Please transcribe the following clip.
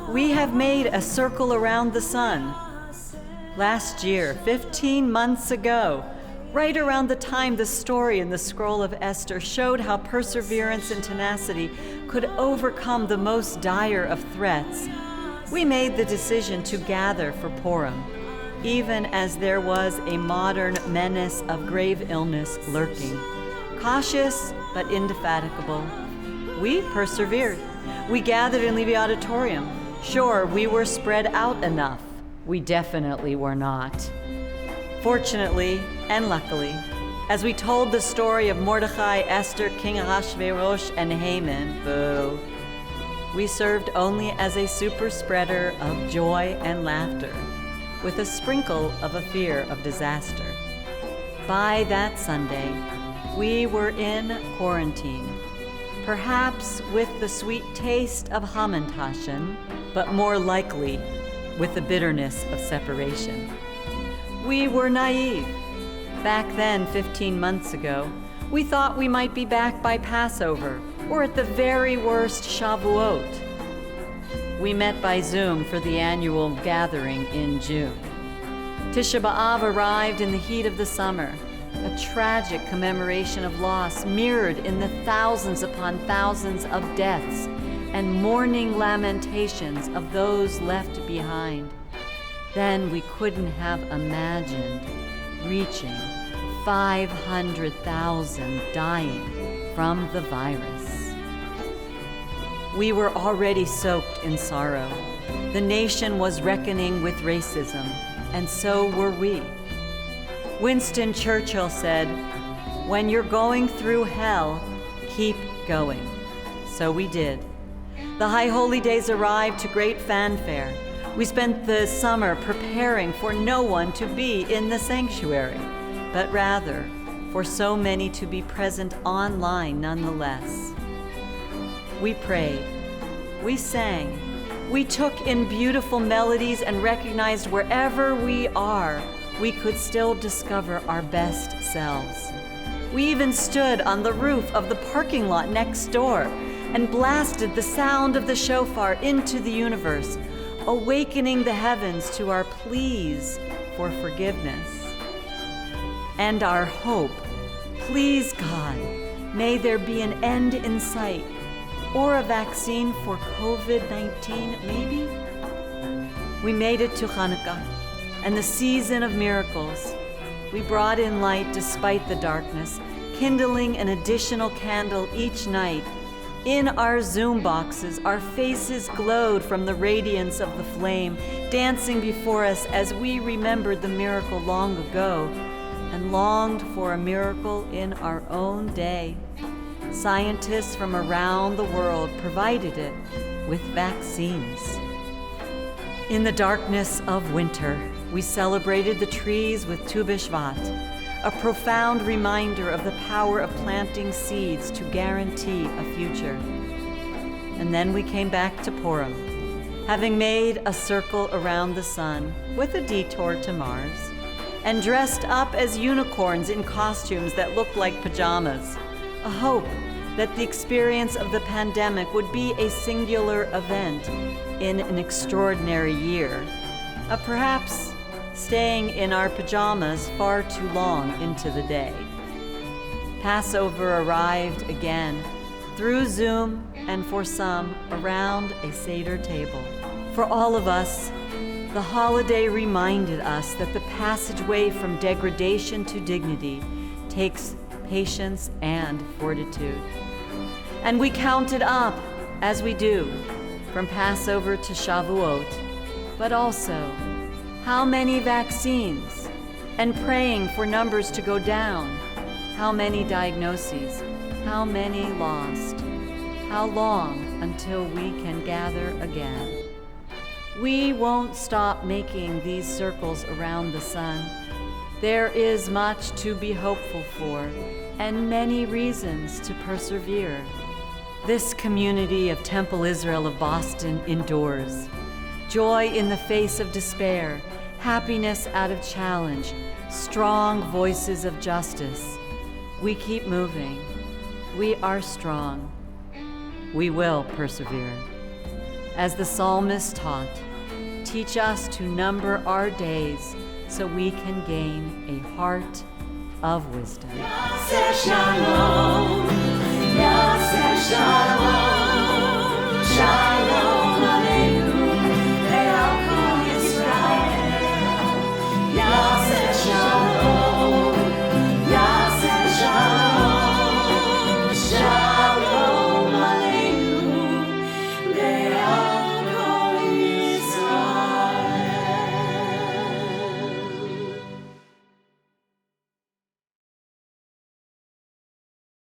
We have made a circle around the sun. Last year, 15 months ago, right around the time the story in the Scroll of Esther showed how perseverance and tenacity could overcome the most dire of threats, we made the decision to gather for Purim, even as there was a modern menace of grave illness lurking. Cautious but indefatigable, we persevered. We gathered in Levy Auditorium. Sure, we were spread out enough. We definitely were not. Fortunately and luckily, as we told the story of Mordechai, Esther, King Ahasuerus, and Haman, boo, we served only as a super spreader of joy and laughter, with a sprinkle of a fear of disaster. By that Sunday, we were in quarantine, perhaps with the sweet taste of Hamantaschen, but more likely with the bitterness of separation. We were naive. Back then, 15 months ago, we thought we might be back by Passover, or at the very worst, Shavuot. We met by Zoom for the annual gathering in June. Tisha B'Av arrived in the heat of the summer, a tragic commemoration of loss mirrored in the thousands upon thousands of deaths and mourning lamentations of those left behind. Then we couldn't have imagined reaching 500,000 dying from the virus. We were already soaked in sorrow. The nation was reckoning with racism, and so were we. Winston Churchill said, "When you're going through hell, keep going." So we did. The High Holy Days arrived to great fanfare. We spent the summer preparing for no one to be in the sanctuary, but rather for so many to be present online nonetheless. We prayed, we sang, we took in beautiful melodies and recognized wherever we are, we could still discover our best selves. We even stood on the roof of the parking lot next door and blasted the sound of the shofar into the universe, awakening the heavens to our pleas for forgiveness. And our hope, please God, may there be an end in sight, or a vaccine for COVID-19, maybe? We made it to Hanukkah and the season of miracles. We brought in light despite the darkness, kindling an additional candle each night. In our Zoom boxes, our faces glowed from the radiance of the flame, dancing before us as we remembered the miracle long ago and longed for a miracle in our own day. Scientists from around the world provided it with vaccines. In the darkness of winter, we celebrated the trees with Tu B'Shvat, a profound reminder of the power of planting seeds to guarantee a future. And then we came back to Purim, having made a circle around the sun with a detour to Mars, and dressed up as unicorns in costumes that looked like pajamas, a hope that the experience of the pandemic would be a singular event in an extraordinary year, perhaps staying in our pajamas far too long into the day. Passover arrived again, through Zoom and for some, around a Seder table. For all of us, the holiday reminded us that the passageway from degradation to dignity takes patience and fortitude. And we counted up, as we do, from Passover to Shavuot, but also how many vaccines, and praying for numbers to go down, how many diagnoses, how many lost, how long until we can gather again. We won't stop making these circles around the sun. There is much to be hopeful for, and many reasons to persevere. This community of Temple Israel of Boston endures. Joy in the face of despair, happiness out of challenge, strong voices of justice. We keep moving. We are strong. we will persevere. As the psalmist taught, teach us to number our days so we can gain a heart of wisdom. Shalom, Shalom, Shalom.